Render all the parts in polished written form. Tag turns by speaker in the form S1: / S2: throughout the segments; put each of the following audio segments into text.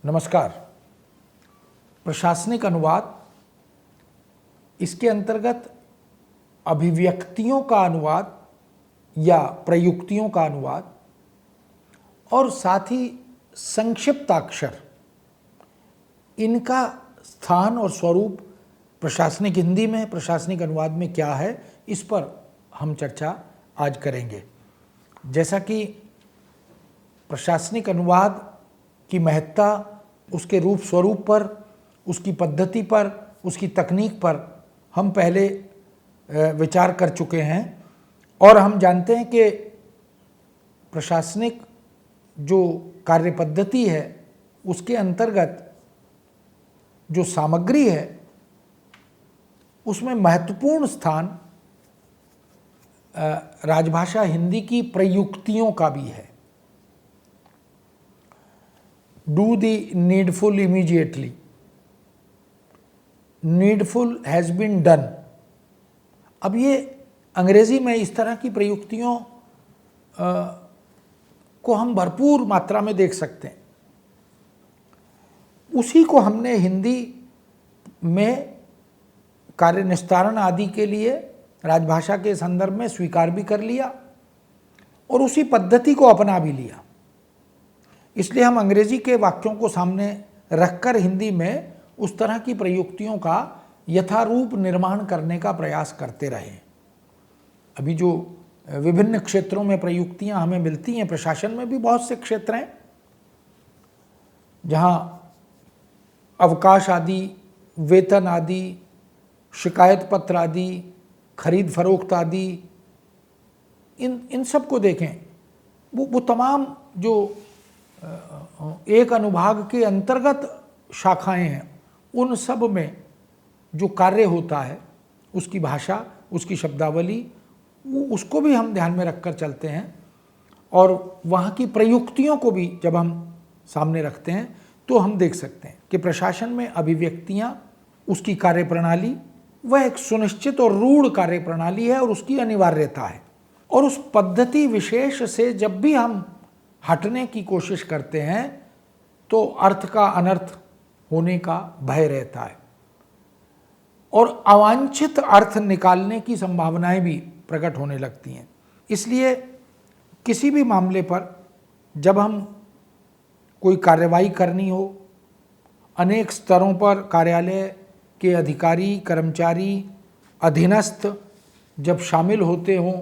S1: नमस्कार। प्रशासनिक अनुवाद, इसके अंतर्गत अभिव्यक्तियों का अनुवाद या प्रयुक्तियों का अनुवाद और साथ ही संक्षिप्ताक्षर, इनका स्थान और स्वरूप प्रशासनिक हिंदी में, प्रशासनिक अनुवाद में क्या है, इस पर हम चर्चा आज करेंगे। जैसा कि प्रशासनिक अनुवाद की महत्ता उसके रूप स्वरूप पर, उसकी पद्धति पर, उसकी तकनीक पर हम पहले विचार कर चुके हैं और हम जानते हैं कि प्रशासनिक जो कार्य पद्धति है उसके अंतर्गत जो सामग्री है उसमें महत्वपूर्ण स्थान राजभाषा हिंदी की प्रयुक्तियों का भी है। Do the needful immediately. Needful has been done. अब ये अंग्रेजी में इस तरह की प्रयुक्तियों को हम भरपूर मात्रा में देख सकते हैं। उसी को हमने हिंदी में कार्य निस्तारण आदि के लिए राजभाषा के संदर्भ में स्वीकार भी कर लिया और उसी पद्धति को अपना भी लिया। इसलिए हम अंग्रेजी के वाक्यों को सामने रखकर हिंदी में उस तरह की प्रयुक्तियों का यथारूप निर्माण करने का प्रयास करते रहे। अभी जो विभिन्न क्षेत्रों में प्रयुक्तियां हमें मिलती हैं, प्रशासन में भी बहुत से क्षेत्र हैं जहां अवकाश आदि, वेतन आदि, शिकायत पत्र आदि, खरीद फरोख्त आदि, इन सब को देखें। वो तमाम जो एक अनुभाग के अंतर्गत शाखाएं हैं, उन सब में जो कार्य होता है, उसकी भाषा, उसकी शब्दावली, उसको भी हम ध्यान में रखकर चलते हैं और वहाँ की प्रयुक्तियों को भी जब हम सामने रखते हैं तो हम देख सकते हैं कि प्रशासन में अभिव्यक्तियाँ, उसकी कार्यप्रणाली, वह एक सुनिश्चित और रूढ़ कार्यप्रणाली है और उसकी अनिवार्यता है। और उस पद्धति विशेष से जब भी हम हटने की कोशिश करते हैं तो अर्थ का अनर्थ होने का भय रहता है और अवांछित अर्थ निकालने की संभावनाएं भी प्रकट होने लगती हैं। इसलिए किसी भी मामले पर जब हम कोई कार्रवाई करनी हो, अनेक स्तरों पर कार्यालय के अधिकारी, कर्मचारी, अधीनस्थ जब शामिल होते हों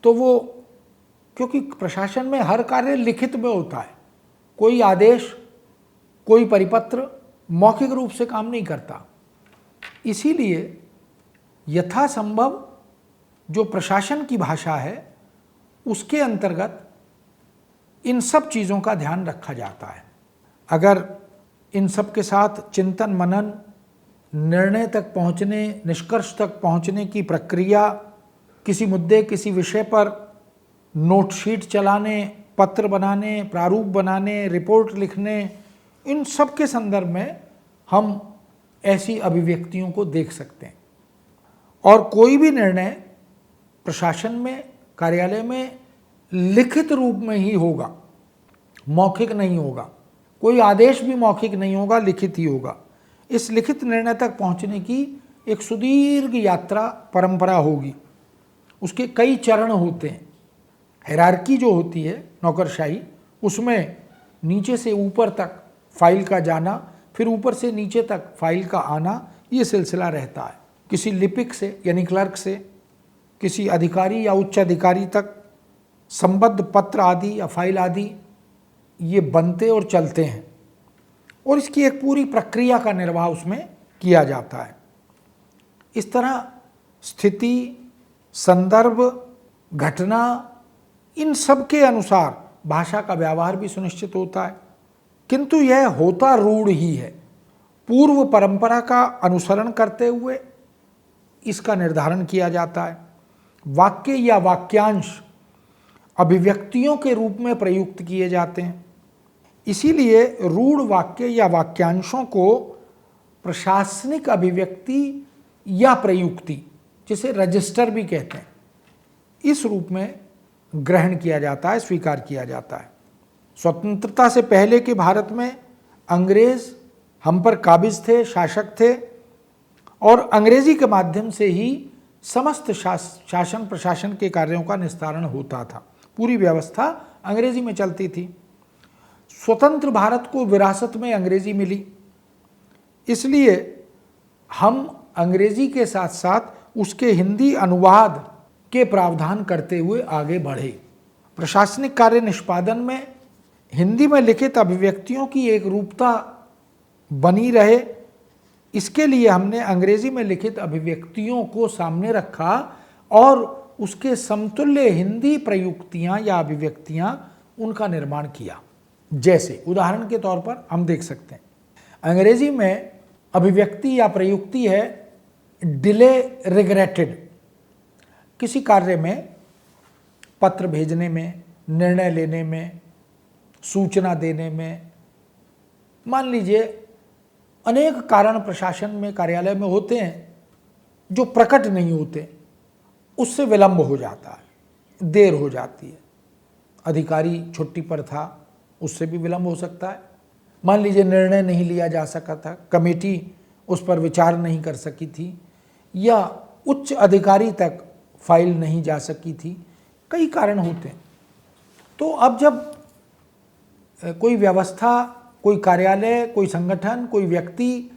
S1: तो वो, क्योंकि प्रशासन में हर कार्य लिखित में होता है, कोई आदेश, कोई परिपत्र मौखिक रूप से काम नहीं करता। इसीलिए यथासंभव जो प्रशासन की भाषा है उसके अंतर्गत इन सब चीज़ों का ध्यान रखा जाता है। अगर इन सब के साथ चिंतन मनन, निर्णय तक पहुँचने, निष्कर्ष तक पहुँचने की प्रक्रिया, किसी मुद्दे, किसी विषय पर नोटशीट चलाने, पत्र बनाने, प्रारूप बनाने, रिपोर्ट लिखने, इन सब के संदर्भ में हम ऐसी अभिव्यक्तियों को देख सकते हैं। और कोई भी निर्णय प्रशासन में, कार्यालय में लिखित रूप में ही होगा, मौखिक नहीं होगा। कोई आदेश भी मौखिक नहीं होगा, लिखित ही होगा। इस लिखित निर्णय तक पहुंचने की एक सुदीर्घ यात्रा, परंपरा होगी। उसके कई चरण होते हैं। हायरार्की जो होती है नौकरशाही, उसमें नीचे से ऊपर तक फाइल का जाना, फिर ऊपर से नीचे तक फाइल का आना, ये सिलसिला रहता है। किसी लिपिक से यानी क्लर्क से किसी अधिकारी या उच्च अधिकारी तक संबद्ध पत्र आदि या फाइल आदि ये बनते और चलते हैं और इसकी एक पूरी प्रक्रिया का निर्वाह उसमें किया जाता है। इस तरह स्थिति, संदर्भ, घटना, इन सब के अनुसार भाषा का व्यवहार भी सुनिश्चित होता है, किंतु यह होता रूढ़ ही है। पूर्व परंपरा का अनुसरण करते हुए इसका निर्धारण किया जाता है। वाक्य या वाक्यांश अभिव्यक्तियों के रूप में प्रयुक्त किए जाते हैं। इसीलिए रूढ़ वाक्य या वाक्यांशों को प्रशासनिक अभिव्यक्ति या प्रयुक्ति, जिसे रजिस्टर भी कहते हैं, इस रूप में ग्रहण किया जाता है, स्वीकार किया जाता है। स्वतंत्रता से पहले के भारत में अंग्रेज हम पर काबिज थे, शासक थे, और अंग्रेजी के माध्यम से ही समस्त शासन प्रशासन के कार्यों का निस्तारण होता था। पूरी व्यवस्था अंग्रेजी में चलती थी। स्वतंत्र भारत को विरासत में अंग्रेजी मिली, इसलिए हम अंग्रेजी के साथ साथ उसके हिंदी अनुवाद के प्रावधान करते हुए आगे बढ़े। प्रशासनिक कार्य निष्पादन में हिंदी में लिखित अभिव्यक्तियों की एक रूपता बनी रहे, इसके लिए हमने अंग्रेजी में लिखित अभिव्यक्तियों को सामने रखा और उसके समतुल्य हिंदी प्रयुक्तियां या अभिव्यक्तियां उनका निर्माण किया। जैसे उदाहरण के तौर पर हम देख सकते हैं, अंग्रेजी में अभिव्यक्ति या प्रयुक्ति है डिले रिग्रेटेड। किसी कार्य में, पत्र भेजने में, निर्णय लेने में, सूचना देने में, मान लीजिए अनेक कारण प्रशासन में, कार्यालय में होते हैं जो प्रकट नहीं होते, उससे विलंब हो जाता है, देर हो जाती है। अधिकारी छुट्टी पर था, उससे भी विलंब हो सकता है। मान लीजिए निर्णय नहीं लिया जा सका था, कमेटी उस पर विचार नहीं कर सकी थी, या उच्च अधिकारी तक फाइल नहीं जा सकी थी, कई कारण होते हैं। तो अब जब कोई व्यवस्था, कोई कार्यालय, कोई संगठन, कोई व्यक्ति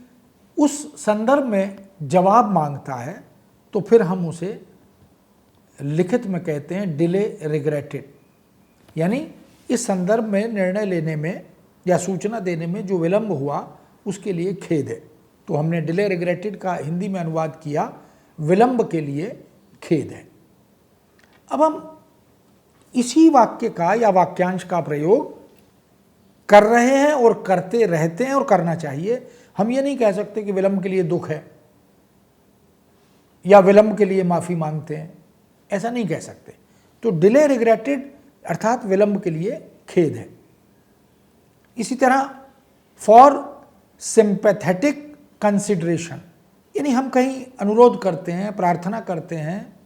S1: उस संदर्भ में जवाब मांगता है, तो फिर हम उसे लिखित में कहते हैं डिले रिग्रेटेड, यानी इस संदर्भ में निर्णय लेने में या सूचना देने में जो विलंब हुआ उसके लिए खेद है। तो हमने डिले रिग्रेटेड का हिंदी में अनुवाद किया, विलंब के लिए खेद है। अब हम इसी वाक्य का या वाक्यांश का प्रयोग कर रहे हैं और करते रहते हैं और करना चाहिए। हम ये नहीं कह सकते कि विलंब के लिए दुख है या विलंब के लिए माफ़ी मांगते हैं, ऐसा नहीं कह सकते। तो डिले रिग्रेटेड अर्थात विलंब के लिए खेद है। इसी तरह फॉर सिंपैथेटिक कंसिडरेशन, यानी हम कहीं अनुरोध करते हैं, प्रार्थना करते हैं,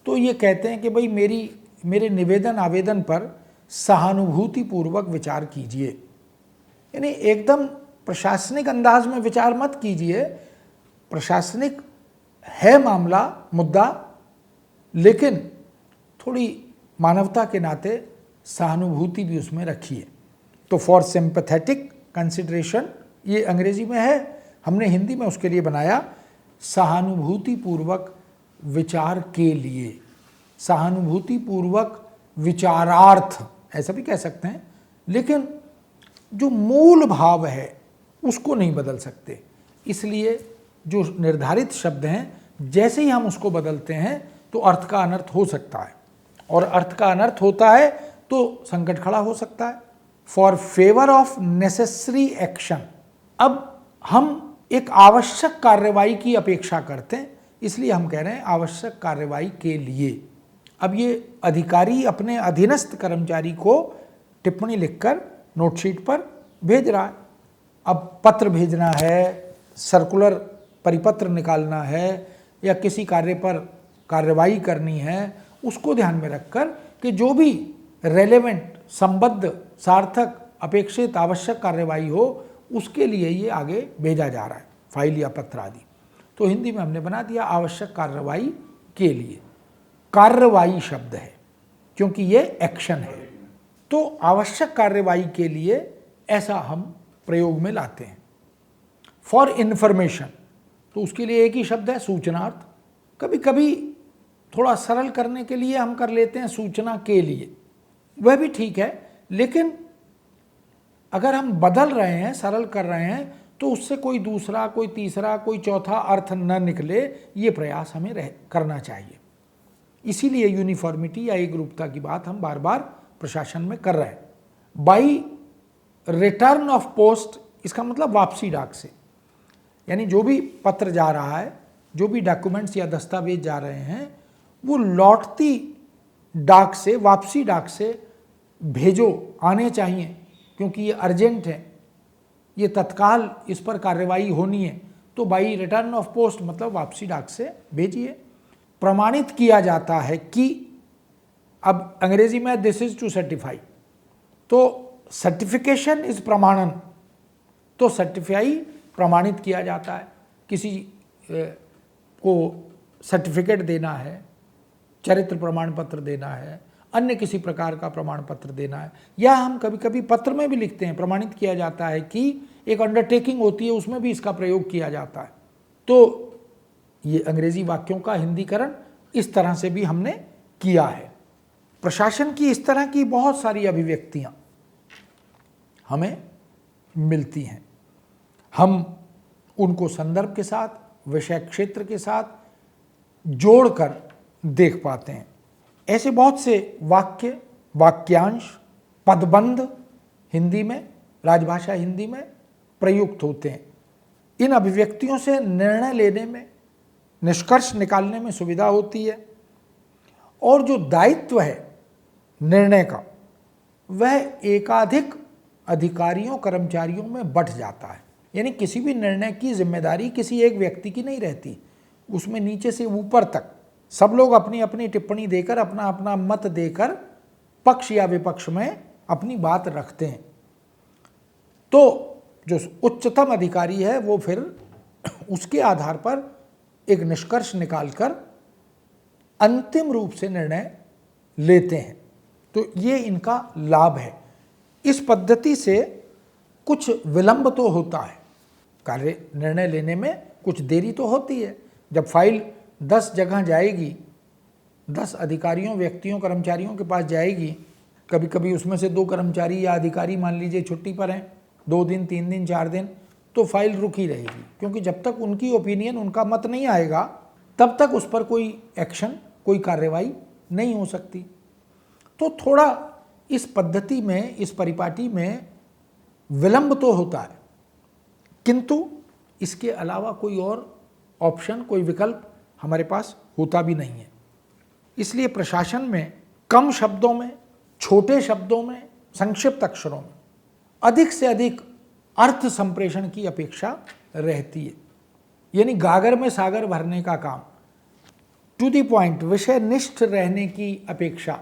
S1: तो ये कहते हैं कि भाई मेरे निवेदन आवेदन पर सहानुभूतिपूर्वक विचार कीजिए। यानी एकदम प्रशासनिक अंदाज में विचार मत कीजिए, प्रशासनिक है मामला, मुद्दा, लेकिन थोड़ी मानवता के नाते सहानुभूति भी उसमें रखिए। तो फॉर सिंपैथेटिक कंसिडरेशन ये अंग्रेजी में है, हमने हिंदी में उसके लिए बनाया सहानुभूतिपूर्वक विचार के लिए, सहानुभूतिपूर्वक विचारार्थ, ऐसा भी कह सकते हैं, लेकिन जो मूल भाव है उसको नहीं बदल सकते। इसलिए जो निर्धारित शब्द हैं जैसे ही हम उसको बदलते हैं तो अर्थ का अनर्थ हो सकता है, और अर्थ का अनर्थ होता है तो संकट खड़ा हो सकता है। For favour of necessary action, अब हम एक आवश्यक कार्रवाई की अपेक्षा करते हैं, इसलिए हम कह रहे हैं आवश्यक कार्रवाई के लिए। अब ये अधिकारी अपने अधीनस्थ कर्मचारी को टिप्पणी लिखकर नोटशीट पर भेज रहा है। अब पत्र भेजना है, सर्कुलर परिपत्र निकालना है, या किसी कार्य पर कार्रवाई करनी है, उसको ध्यान में रखकर कि जो भी रेलेवेंट, संबद्ध, सार्थक, अपेक्षित, आवश्यक कार्रवाई हो उसके लिए ये आगे भेजा जा रहा है, फाइल या पत्र आदि। तो हिंदी में हमने बना दिया आवश्यक कार्रवाई के लिए। कार्रवाई शब्द है क्योंकि ये एक्शन है, तो आवश्यक कार्रवाई के लिए ऐसा हम प्रयोग में लाते हैं। फॉर इन्फॉर्मेशन, तो उसके लिए एक ही शब्द है सूचनार्थ। कभी कभी थोड़ा सरल करने के लिए हम कर लेते हैं सूचना के लिए, वह भी ठीक है, लेकिन अगर हम बदल रहे हैं, सरल कर रहे हैं, तो उससे कोई दूसरा, कोई तीसरा, कोई चौथा अर्थ न निकले, ये प्रयास हमें करना चाहिए। इसीलिए यूनिफॉर्मिटी या एक रूपता की बात हम बार बार प्रशासन में कर रहे हैं। बाई रिटर्न ऑफ पोस्ट, इसका मतलब वापसी डाक से, यानी जो भी पत्र जा रहा है, जो भी डॉक्यूमेंट्स या दस्तावेज जा रहे हैं, वो लौटती डाक से, वापसी डाक से भेजो, आने चाहिए, क्योंकि ये अर्जेंट है, ये तत्काल इस पर कार्रवाई होनी है। तो बाई रिटर्न ऑफ पोस्ट मतलब वापसी डाक से भेजिए। प्रमाणित किया जाता है कि, अब अंग्रेजी में दिस इज टू सर्टिफाई, तो सर्टिफिकेशन इज प्रमाणन, तो सर्टिफाई प्रमाणित किया जाता है। किसी को सर्टिफिकेट देना है, चरित्र प्रमाण पत्र देना है, अन्य किसी प्रकार का प्रमाण पत्र देना है, या हम कभी कभी पत्र में भी लिखते हैं, प्रमाणित किया जाता है कि एक अंडरटेकिंग होती है, उसमें भी इसका प्रयोग किया जाता है। तो ये अंग्रेजी वाक्यों का हिंदीकरण इस तरह से भी हमने किया है। प्रशासन की इस तरह की बहुत सारी अभिव्यक्तियां हमें मिलती हैं। हम उनको संदर्भ के साथ, विषय क्षेत्र के साथ जोड़कर देख पाते हैं। ऐसे बहुत से वाक्य, वाक्यांश, पदबंध हिंदी में, राजभाषा हिंदी में प्रयुक्त होते हैं। इन अभिव्यक्तियों से निर्णय लेने में, निष्कर्ष निकालने में सुविधा होती है, और जो दायित्व है निर्णय का वह एकाधिक अधिकारियों, कर्मचारियों में बंट जाता है। यानी किसी भी निर्णय की जिम्मेदारी किसी एक व्यक्ति की नहीं रहती, उसमें नीचे से ऊपर तक सब लोग अपनी अपनी टिप्पणी देकर, अपना अपना मत देकर पक्ष या विपक्ष में अपनी बात रखते हैं। तो जो उच्चतम अधिकारी है वो फिर उसके आधार पर एक निष्कर्ष निकालकर अंतिम रूप से निर्णय लेते हैं। तो ये इनका लाभ है। इस पद्धति से कुछ विलंब तो होता है, कार्य निर्णय लेने में कुछ देरी तो होती है। जब फाइल 10 जगह जाएगी, 10 अधिकारियों, व्यक्तियों, कर्मचारियों के पास जाएगी, कभी कभी उसमें से 2 कर्मचारी या अधिकारी मान लीजिए छुट्टी पर हैं, 2 दिन, 3 दिन, 4 दिन, तो फाइल रुकी रहेगी, क्योंकि जब तक उनकी ओपिनियन, उनका मत नहीं आएगा तब तक उस पर कोई एक्शन, कोई कार्रवाई नहीं हो सकती। तो थोड़ा इस पद्धति में, इस परिपाटी में विलंब तो होता है, किंतु इसके अलावा कोई और ऑप्शन, कोई विकल्प हमारे पास होता भी नहीं है। इसलिए प्रशासन में कम शब्दों में, छोटे शब्दों में, संक्षिप्त अक्षरों में अधिक से अधिक अर्थ संप्रेषण की अपेक्षा रहती है। यानी गागर में सागर भरने का काम, टू द पॉइंट, विषय निष्ठ रहने की अपेक्षा।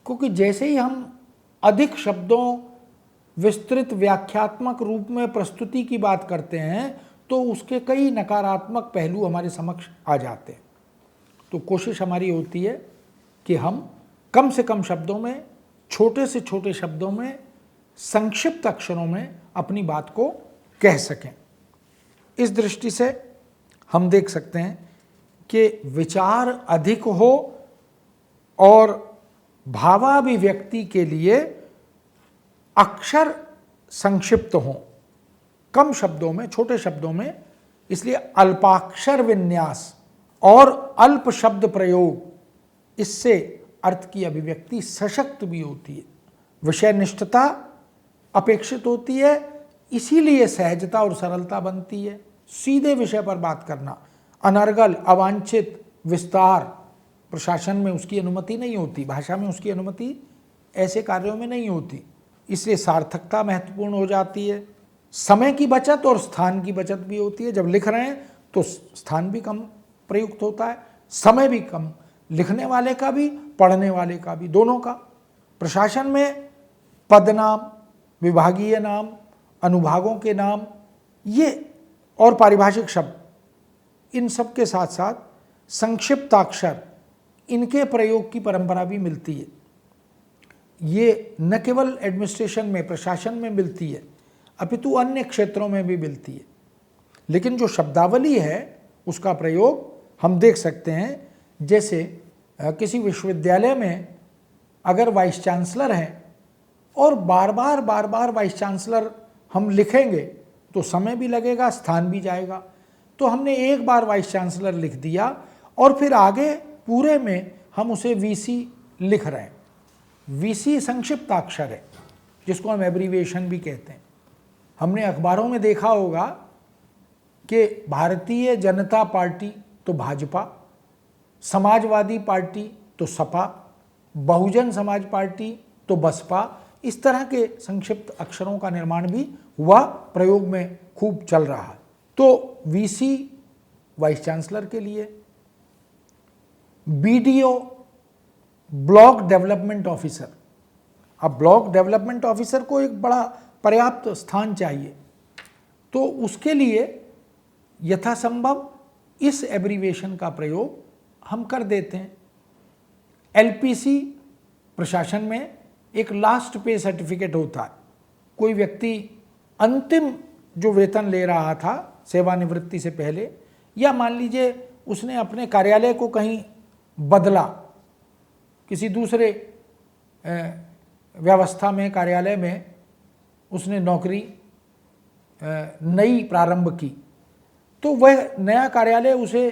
S1: क्योंकि जैसे ही हम अधिक शब्दों, विस्तृत व्याख्यात्मक रूप में प्रस्तुति की बात करते हैं तो उसके कई नकारात्मक पहलू हमारे समक्ष आ जाते हैं। तो कोशिश हमारी होती है कि हम कम से कम शब्दों में, छोटे से छोटे शब्दों में, संक्षिप्त अक्षरों में अपनी बात को कह सकें। इस दृष्टि से हम देख सकते हैं कि विचार अधिक हो और भावाभिव्यक्ति के लिए अक्षर संक्षिप्त हों, कम शब्दों में, छोटे शब्दों में। इसलिए अल्पाक्षर विन्यास और अल्प शब्द प्रयोग, इससे अर्थ की अभिव्यक्ति सशक्त भी होती है। विषय निष्ठता अपेक्षित होती है, इसीलिए सहजता और सरलता बनती है। सीधे विषय पर बात करना, अनर्गल, अवांछित विस्तार, प्रशासन में उसकी अनुमति नहीं होती, भाषा में उसकी अनुमति ऐसे कार्यों में नहीं होती। इसलिए सार्थकता महत्वपूर्ण हो जाती है। समय की बचत और स्थान की बचत भी होती है। जब लिख रहे हैं तो स्थान भी कम प्रयुक्त होता है, समय भी कम, लिखने वाले का भी, पढ़ने वाले का भी, दोनों का। प्रशासन में पदनाम, विभागीय नाम, अनुभागों के नाम, ये और पारिभाषिक शब्द, इन सब के साथ साथ संक्षिप्ताक्षर, इनके प्रयोग की परंपरा भी मिलती है। ये न केवल एडमिनिस्ट्रेशन में, प्रशासन में मिलती है, अपितु अन्य क्षेत्रों में भी मिलती है। लेकिन जो शब्दावली है उसका प्रयोग हम देख सकते हैं। जैसे किसी विश्वविद्यालय में अगर वाइस चांसलर हैं और बार बार वाइस चांसलर हम लिखेंगे तो समय भी लगेगा, स्थान भी जाएगा। तो हमने एक बार वाइस चांसलर लिख दिया और फिर आगे पूरे में हम उसे वीसी लिख रहे हैं। वीसी संक्षिप्ताक्षर है, जिसको हम एब्रीविएशन भी कहते हैं। हमने अखबारों में देखा होगा कि भारतीय जनता पार्टी तो भाजपा, समाजवादी पार्टी तो सपा, बहुजन समाज पार्टी तो बसपा, इस तरह के संक्षिप्त अक्षरों का निर्माण भी हुआ, प्रयोग में खूब चल रहा है। तो वीसी वाइस चांसलर के लिए, बीडीओ ब्लॉक डेवलपमेंट ऑफिसर। अब ब्लॉक डेवलपमेंट ऑफिसर को एक बड़ा पर्याप्त स्थान चाहिए, तो उसके लिए यथासंभव इस एब्रीविएशन का प्रयोग हम कर देते हैं। एलपीसी प्रशासन में एक लास्ट पे सर्टिफिकेट होता है। कोई व्यक्ति अंतिम जो वेतन ले रहा था सेवानिवृत्ति से पहले, या मान लीजिए उसने अपने कार्यालय को कहीं बदला, किसी दूसरे व्यवस्था में, कार्यालय में उसने नौकरी नई प्रारंभ की, तो वह नया कार्यालय उसे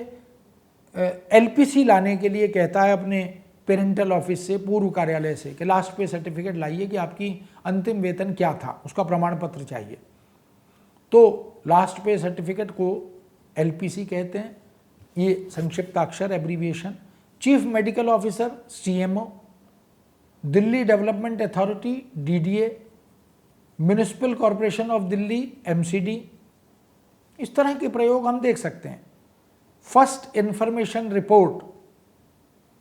S1: एलपीसी लाने के लिए कहता है अपने पेरेंटल ऑफिस से, पूर्व कार्यालय से, कि लास्ट पे सर्टिफिकेट लाइए कि आपकी अंतिम वेतन क्या था, उसका प्रमाण पत्र चाहिए। तो लास्ट पे सर्टिफिकेट को एलपीसी कहते हैं। ये संक्षिप्ताक्षर abbreviation. Chief medical officer CMO, Delhi development authority DDA, municipal corporation of Delhi MCD, इस तरह के प्रयोग हम देख सकते हैं। फर्स्ट इंफॉर्मेशन रिपोर्ट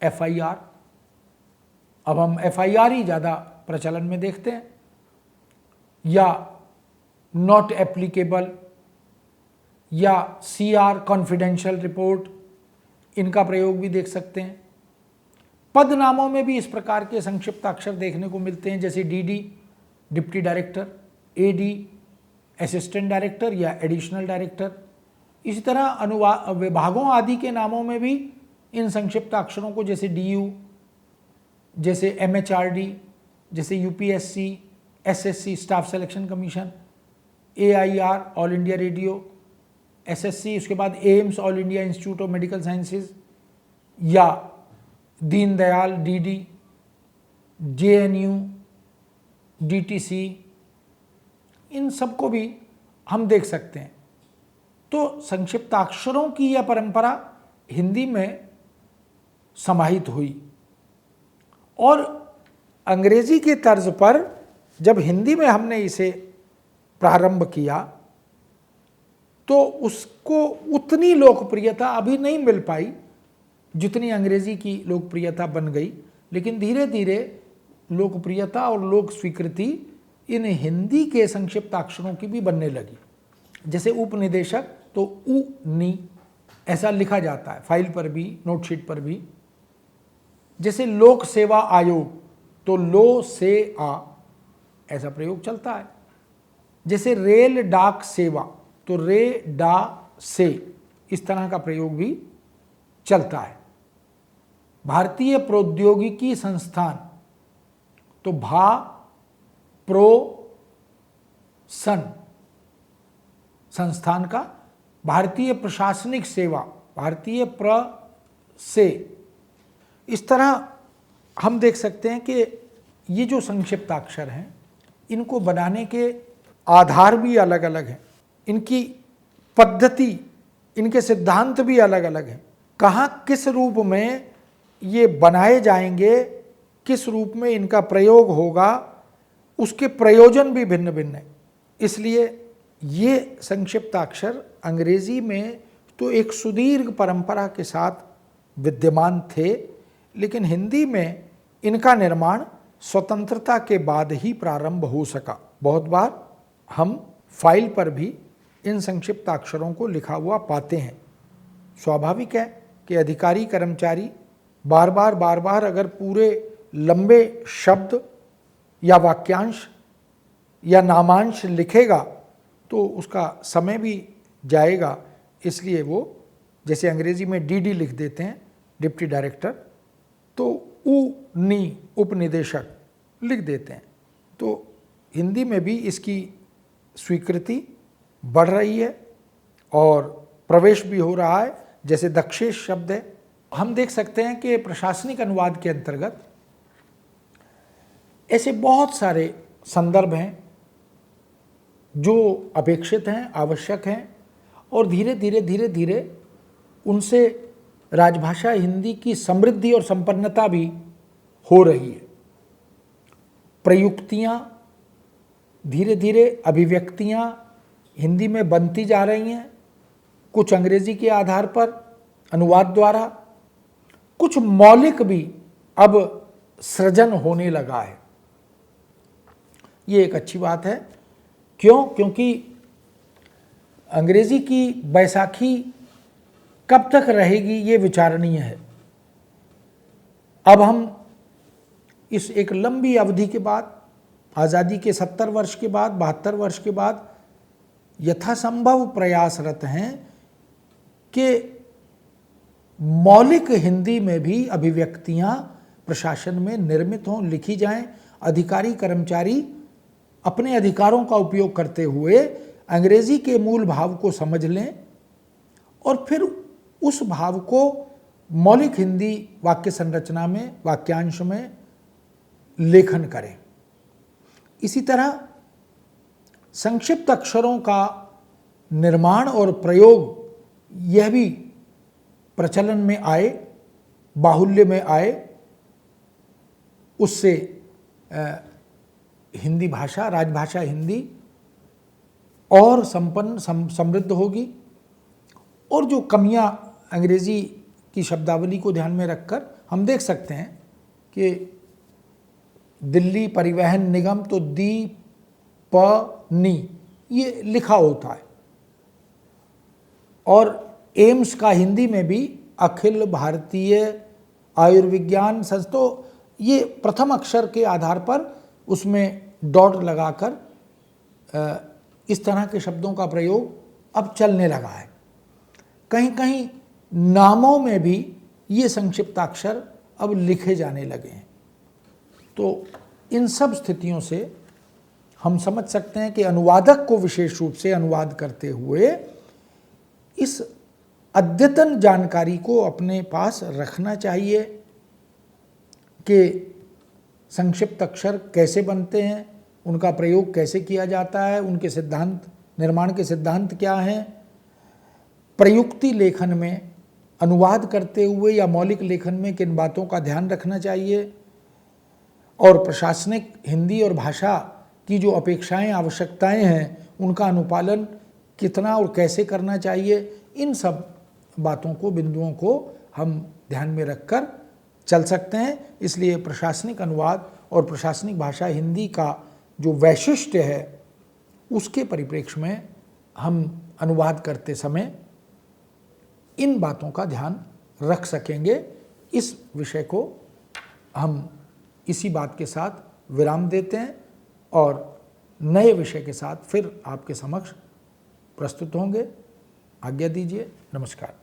S1: एफआईआर, अब हम एफआईआर ही ज़्यादा प्रचलन में देखते हैं, या नॉट एप्लीकेबल, या सीआर कॉन्फिडेंशियल रिपोर्ट, इनका प्रयोग भी देख सकते हैं। पद नामों में भी इस प्रकार के संक्षिप्ताक्षर देखने को मिलते हैं, जैसे DD deputy director, AD assistant director या एडिशनल डायरेक्टर। इसी तरह अनुवाद विभागों आदि के नामों में भी इन संक्षिप्ताक्षरों को, जैसे डीयू, जैसे एमएचआरडी, जैसे UPSC, SSC staff selection commission, AIR all India radio, SSC, उसके बाद AIIMS all India institute of medical sciences, या दीनदयाल डीडी, जेएनयू, डीटीसी, इन सबको भी हम देख सकते हैं। तो संक्षिप्ताक्षरों की यह परंपरा हिंदी में समाहित हुई, और अंग्रेजी के तर्ज पर जब हिंदी में हमने इसे प्रारंभ किया तो उसको उतनी लोकप्रियता अभी नहीं मिल पाई जितनी अंग्रेजी की लोकप्रियता बन गई, लेकिन धीरे धीरे लोकप्रियता और लोक स्वीकृति इन हिंदी के संक्षिप्ताक्षरों की भी बनने लगी। जैसे उपनिदेशक तो उ नी ऐसा लिखा जाता है फाइल पर भी, नोटशीट पर भी। जैसे लोक सेवा आयोग तो लो से आ ऐसा प्रयोग चलता है। जैसे रेल डाक सेवा तो रे डा से, इस तरह का प्रयोग भी चलता है। भारतीय प्रौद्योगिकी संस्थान तो भा प्रो सन संस्थान का। भारतीय प्रशासनिक सेवा भारतीय प्र से। इस तरह हम देख सकते हैं कि ये जो संक्षिप्ताक्षर हैं इनको बनाने के आधार भी अलग अलग हैं, इनकी पद्धति, इनके सिद्धांत भी अलग अलग हैं। कहाँ किस रूप में ये बनाए जाएंगे, किस रूप में इनका प्रयोग होगा, उसके प्रयोजन भी भिन्न भिन्न हैं। इसलिए ये संक्षिप्ताक्षर अंग्रेजी में तो एक सुदीर्घ परंपरा के साथ विद्यमान थे, लेकिन हिंदी में इनका निर्माण स्वतंत्रता के बाद ही प्रारंभ हो सका। बहुत बार हम फाइल पर भी इन संक्षिप्ताक्षरों को लिखा हुआ पाते हैं। स्वाभाविक है कि अधिकारी कर्मचारी बार बार अगर पूरे लंबे शब्द या वाक्यांश या नामांश लिखेगा तो उसका समय भी जाएगा। इसलिए वो जैसे अंग्रेजी में डीडी लिख देते हैं डिप्टी डायरेक्टर, तो उ नी उपनिदेशक लिख देते हैं। तो हिंदी में भी इसकी स्वीकृति बढ़ रही है और प्रवेश भी हो रहा है। जैसे दक्षेश शब्द है, हम देख सकते हैं कि प्रशासनिक अनुवाद के अंतर्गत ऐसे बहुत सारे संदर्भ हैं जो अपेक्षित हैं, आवश्यक हैं, और धीरे धीरे उनसे राजभाषा हिंदी की समृद्धि और संपन्नता भी हो रही है। प्रयुक्तियाँ, धीरे धीरे अभिव्यक्तियाँ हिंदी में बनती जा रही हैं, कुछ अंग्रेजी के आधार पर अनुवाद द्वारा, कुछ मौलिक भी अब सृजन होने लगा है। ये एक अच्छी बात है। क्यों? क्योंकि अंग्रेजी की बैसाखी कब तक रहेगी ये विचारणीय है। अब हम इस एक लंबी अवधि के बाद, आज़ादी के 70 वर्ष के बाद, 72 वर्ष के बाद यथासंभव प्रयासरत हैं कि मौलिक हिंदी में भी अभिव्यक्तियां प्रशासन में निर्मित हों, लिखी जाएं, अधिकारी कर्मचारी अपने अधिकारों का उपयोग करते हुए अंग्रेजी के मूल भाव को समझ लें और फिर उस भाव को मौलिक हिंदी वाक्य संरचना में, वाक्यांश में लेखन करें। इसी तरह संक्षिप्त अक्षरों का निर्माण और प्रयोग यह भी प्रचलन में आए, बाहुल्य में आए, उससे हिंदी भाषा, राजभाषा हिंदी और संपन्न समृद्ध होगी। और जो कमियां अंग्रेजी की शब्दावली को ध्यान में रखकर हम देख सकते हैं कि दिल्ली परिवहन निगम तो दी प नी ये लिखा होता है, और एम्स का हिंदी में भी अखिल भारतीय आयुर्विज्ञान संस्थान, ये प्रथम अक्षर के आधार पर उसमें डॉट लगाकर इस तरह के शब्दों का प्रयोग अब चलने लगा है। कहीं कहीं नामों में भी ये संक्षिप्ताक्षर अब लिखे जाने लगे हैं। तो इन सब स्थितियों से हम समझ सकते हैं कि अनुवादक को विशेष रूप से अनुवाद करते हुए इस अद्यतन जानकारी को अपने पास रखना चाहिए कि संक्षिप्त अक्षर कैसे बनते हैं, उनका प्रयोग कैसे किया जाता है, उनके सिद्धांत, निर्माण के सिद्धांत क्या हैं, प्रयुक्ति लेखन में अनुवाद करते हुए या मौलिक लेखन में किन बातों का ध्यान रखना चाहिए, और प्रशासनिक हिंदी और भाषा की जो अपेक्षाएं, आवश्यकताएं हैं, उनका अनुपालन कितना और कैसे करना चाहिए। इन सब बातों को, बिंदुओं को हम ध्यान में रखकर चल सकते हैं। इसलिए प्रशासनिक अनुवाद और प्रशासनिक भाषा हिंदी का जो वैशिष्ट्य है, उसके परिप्रेक्ष्य में हम अनुवाद करते समय इन बातों का ध्यान रख सकेंगे। इस विषय को हम इसी बात के साथ विराम देते हैं और नए विषय के साथ फिर आपके समक्ष प्रस्तुत होंगे। आज्ञा दीजिए। नमस्कार।